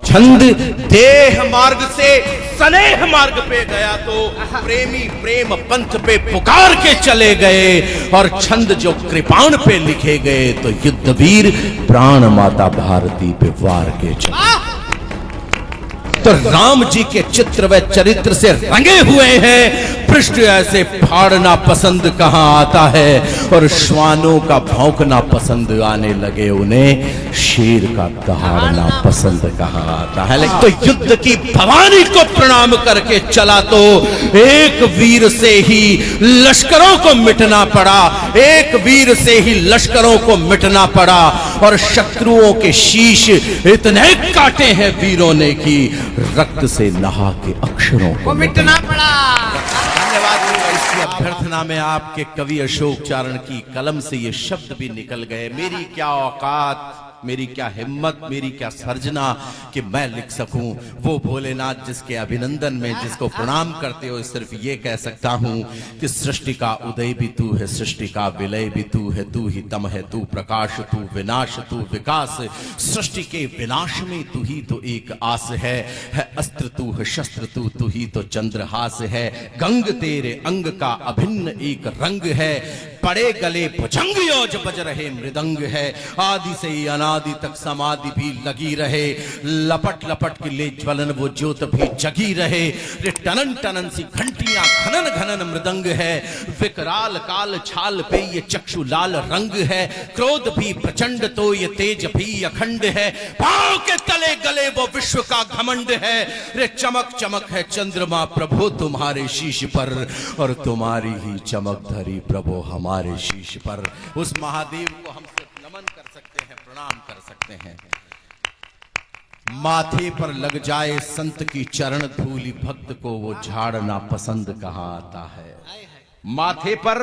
छंद देह मार्ग से स्नेह मार्ग पे गया तो प्रेमी प्रेम पंथ पे पुकार के चले गए, और छंद जो कृपाण पे लिखे गए तो युद्धवीर प्राण माता भारती पे वार के चले। तो राम जी के चित्र व चरित्र से रंगे हुए हैं, पृष्ठ ऐसे फाड़ना पसंद कहां आता है, और श्वानों का भौंकना पसंद आने लगे उन्हें, शेर का दहाड़ना पसंद कहां आता है। लेकिन तो युद्ध की भवानी को प्रणाम करके चला तो एक वीर से ही लश्करों को मिटना पड़ा, एक वीर से ही लश्करों को मिटना पड़ा, और शत्रुओं के शीश इतने काटे हैं वीरों ने कि रक्त से नहा के अक्षरों को मिटना पड़ा। धन्यवाद। इसकी अभ्यर्थना में आपके कवि अशोक चारण की कलम से ये शब्द भी निकल गए। मेरी क्या औकात, मेरी क्या हिम्मत, मेरी क्या सर्जना कि मैं लिख सकूं वो भोलेनाथ जिसके अभिनंदन में, जिसको प्रणाम करते हो सिर्फ ये कह सकता हूं कि सृष्टि का उदय भी तू है, सृष्टि का विलय भी तू है, तू ही दम है, तू प्रकाश, तू विनाश, तू विकास, सृष्टि के विनाश में तू ही तो एक आस है अस्त्र तू है शस्त्र, तू ही तो चंद्रहास है, गंग तेरे अंग का अभिन्न एक रंग है, पड़े गले भुजंग योज बज रहे मृदंग है, आदि से अनादि तक समाधि भी लगी रहे, लपट लपट के ले ज्वलन वो ज्योत भी जगी रहे, टनन टनन सी घंटियां घनन घनन मृदंग है, विकराल काल छाल पे ये चक्षु लाल रंग है, क्रोध भी प्रचंड तो ये तेज भी अखंड है, पांव के तले गले वो विश्व का घमंड है, रे चमक चमक है चंद्रमा प्रभु तुम्हारे शीश पर, और तुम्हारी ही चमक धरी प्रभु हमारे शीश पर। उस महादेव को हम सिर्फ नमन कर सकते हैं, प्रणाम कर सकते हैं। माथे पर लग जाए संत की चरण धूलि, भक्त को वो झाड़ना पसंद कहां आता है। माथे पर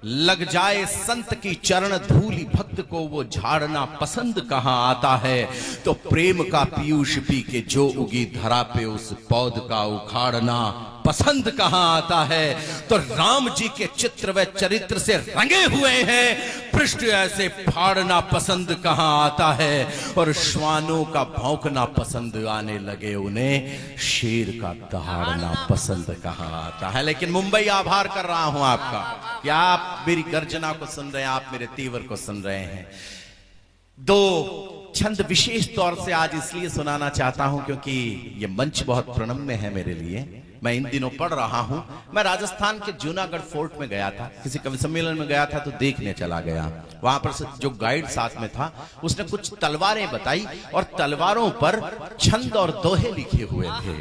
लग जाए संत की चरण धूलि, भक्त को वो झाड़ना पसंद कहां आता है। तो प्रेम का पीयूष पी के जो उगी धरा पे, उस पौध का उखाड़ना पसंद कहां आता है। तो राम जी के चित्र व चरित्र से रंगे हुए हैं, पृष्ठ ऐसे फाड़ना पसंद कहां आता है, और श्वानों का भौंकना पसंद आने लगे उन्हें, शेर का दहाड़ना पसंद कहां आता है। लेकिन मुंबई आभार कर रहा हूं आपका कि आप मेरी गर्जना को सुन रहे हैं, आप मेरे तीवर को सुन रहे हैं। दो छंद विशेष तौर से आज इसलिए सुनाना चाहता हूं क्योंकि यह मंच बहुत प्रणम्य है मेरे लिए। मैं इन दिनों पढ़ रहा हूं, मैं राजस्थान के जूनागढ़ फोर्ट में गया था, किसी कवि सम्मेलन में गया था तो देखने चला गया। वहां पर जो गाइड साथ में था उसने कुछ तलवारें बताई, और तलवारों पर छंद और दोहे लिखे हुए थे।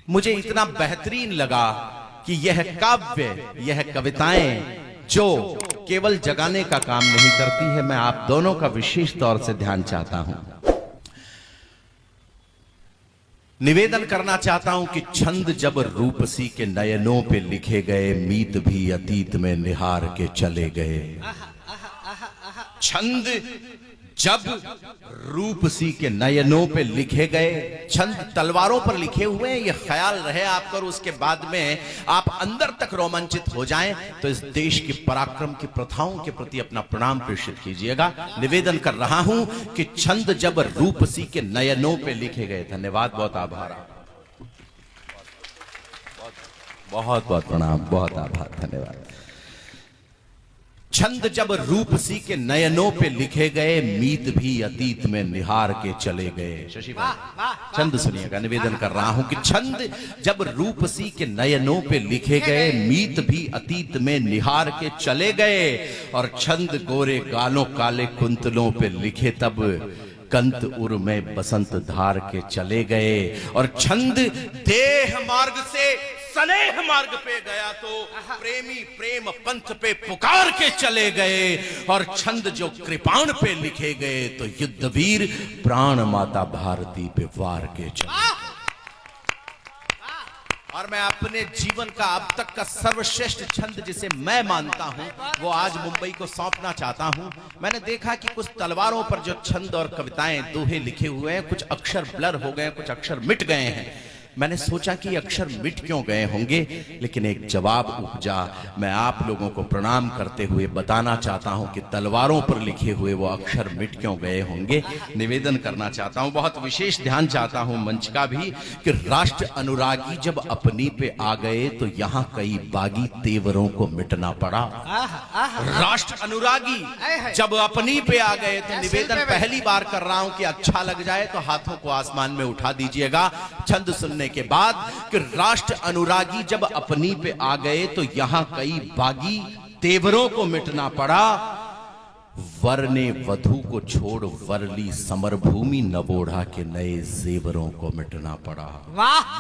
मुझे इतना बेहतरीन लगा कि यह काव्य, यह कविताएं जो केवल जगाने का काम नहीं करती है, मैं आप दोनों का विशेष तौर से ध्यान चाहता हूं, निवेदन करना चाहता हूं कि छंद जब रूपसी के नयनों पे लिखे गए, मीत भी अतीत में निहार के चले गए। छंद जब रूपसी के नयनों पे लिखे गए, छंद तलवारों पर लिखे हुए हैं, ये ख्याल रहे आपका, और उसके बाद में आप अंदर तक रोमांचित हो जाएं तो इस देश के पराक्रम की प्रथाओं के प्रति अपना प्रणाम प्रेषित कीजिएगा। निवेदन कर रहा हूं कि छंद जब रूपसी के नयनों पे लिखे गए। धन्यवाद, बहुत आभार, बहुत बहुत प्रणाम, बहुत आभार, धन्यवाद। छंद जब रूपसी के नयनों पे लिखे गए, मीत भी अतीत में निहार के चले गए। शशि भाई छंद सुनिएगा, निवेदन कर रहा हूं कि छंद जब रूपसी के नयनों पे लिखे गए, मीत भी अतीत में निहार के चले गए, और छंद गोरे गालों काले कुंतलों पे लिखे तब, कंत उर में बसंत धार के चले गए, और छंद देह मार्ग से स्नेह मार्ग पे गया तो प्रेमी प्रेम पंथ पे पुकार के चले गए, और छंद जो कृपाण पे लिखे गए तो युद्धवीर प्राण माता भारती पे वार के चले। और मैं अपने जीवन का अब तक का सर्वश्रेष्ठ छंद जिसे मैं मानता हूं, वो आज मुंबई को सौंपना चाहता हूं। मैंने देखा कि कुछ तलवारों पर जो छंद और कविताएं दोहे लिखे हुए हैं, कुछ अक्षर ब्लर हो गए, कुछ अक्षर मिट गए हैं। मैंने सोचा कि अक्षर मिट क्यों गए होंगे, लेकिन एक जवाब उपजा। मैं आप लोगों को प्रणाम करते हुए बताना चाहता हूं कि तलवारों पर लिखे हुए वो अक्षर मिट क्यों गए होंगे। निवेदन करना चाहता हूं, बहुत विशेष ध्यान चाहता हूं मंच का भी, कि राष्ट्र अनुरागी जब अपनी पे आ गए तो यहां कई बागी तेवरों को मिटना पड़ा। राष्ट्र अनुरागी जब अपनी पे आ गए तो निवेदन पहली बार कर रहा हूं कि अच्छा लग जाए तो हाथों को आसमान में उठा दीजिएगा छंद सुनने के बाद, कि राष्ट्र अनुरागी जब अपनी पे आ गए तो यहां कई बागी तेवरों को मिटना पड़ा। वर ने वधू को छोड़ वरली समर भूमि, नवोढ़ा के नए जेवरों को मिटना पड़ा।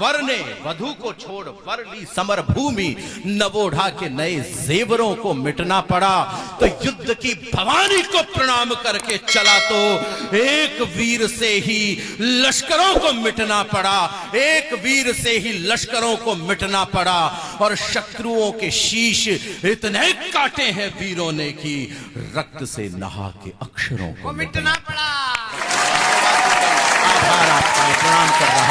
वर ने वधू को छोड़ वरली समर भूमि, नवोढ़ा के नए जेवरों को मिटना पड़ा। तो युद्ध की भवानी को प्रणाम करके चला तो एक वीर से ही लश्करों को मिटना पड़ा, एक वीर से ही लश्करों को मिटना पड़ा। और शत्रुओं के शीश इतने काटे हैं वीरों ने कि रक्त से नहा के अक्षरों को मिटना पड़ा। आभार आपका, प्रणाम कर रहा हूं।